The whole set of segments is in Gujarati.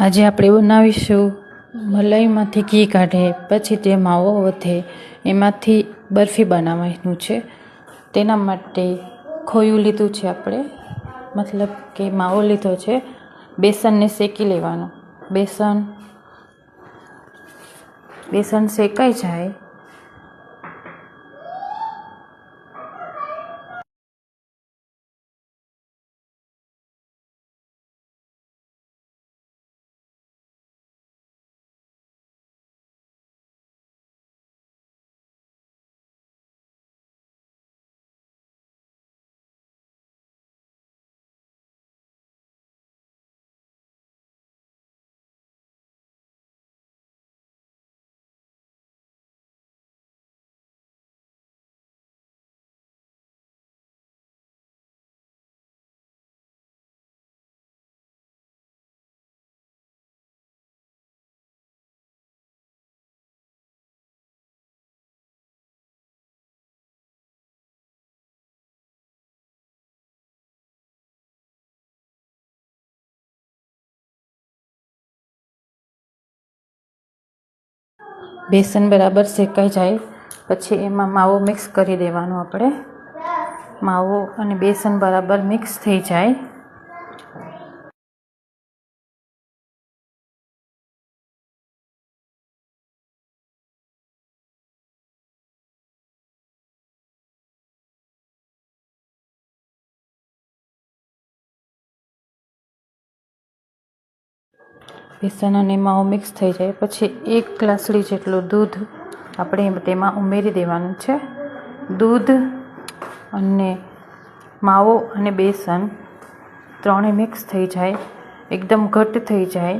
આજે આપણે બનાવીશું મલાઈમાંથી ઘી કાઢે પછી તે માવો વધે એમાંથી બરફી બનાવવાનું છે। તેના માટે ખોયું લીધું છે આપણે, મતલબ કે માવો લીધો છે। બેસનને શેકી લેવાનું। બેસન શેકાઈ જાય બેસન બરાબર શેકાઈ જાય પછી એમાં માવો મિક્સ કરી દેવાનો આપણે। માવો અને બેસન બરાબર મિક્સ થઈ જાય બેસન અને માવો મિક્સ થઈ જાય પછી 1 ગ્લાસડી જેટલું દૂધ આપણે તેમાં ઉમેરી દેવાનું છે। દૂધ અને માવો અને બેસન ત્રણે મિક્સ થઈ જાય, એકદમ ઘટ્ટ થઈ જાય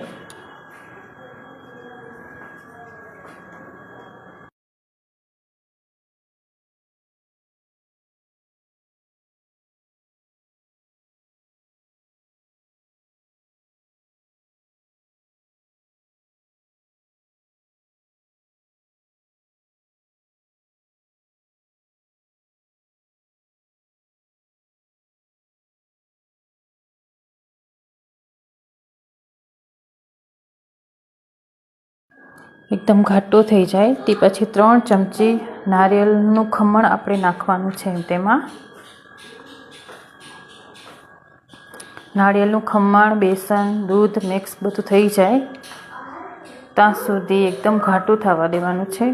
એકદમ ઘાટો થઈ જાય તે પછી 3 ચમચી નારિયેળનું ખમણ આપણે નાખવાનું છે। તેમાં નારિયેળનું ખમણ, બેસન, દૂધ મિક્સ બધું થઈ જાય ત્યાં સુધી એકદમ ઘાટું થવા દેવાનું છે।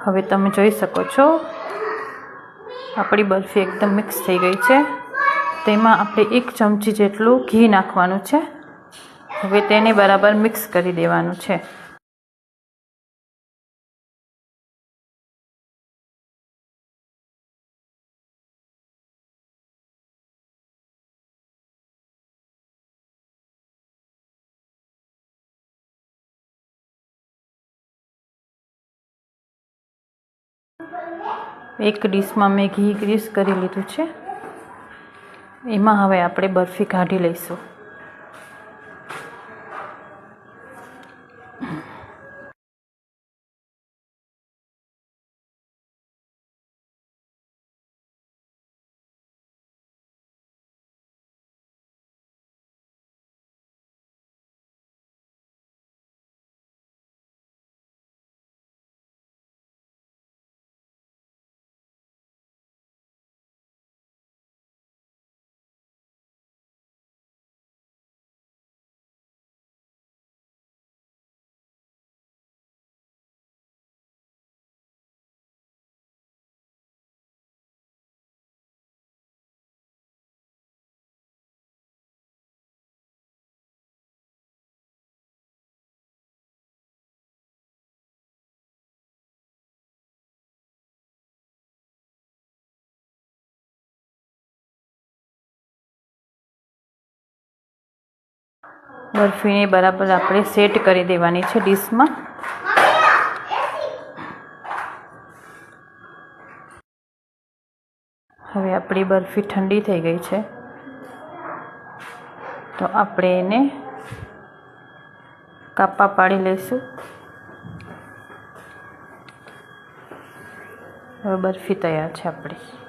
હવે તમે જોઈ શકો છો આપણી બરફી એકદમ મિક્સ થઈ ગઈ છે। તેમાં આપણે 1 ચમચી જેટલું ઘી નાખવાનું છે। હવે તેને બરાબર મિક્સ કરી દેવાનું છે। એક ડીશમાં મેં ઘી ગ્રીસ કરી લીધું છે। એમાં હવે આપણે બરફી કાઢી લઈશું। બરફીને બરાબર આપણે સેટ કરી દેવાની છે ડીશમાં. હવે આપણી બરફી ઠંડી થઈ ગઈ છે, તો આપણે એને કાપા પાડી લઈશું. હવે બરફી તૈયાર છે આપણી.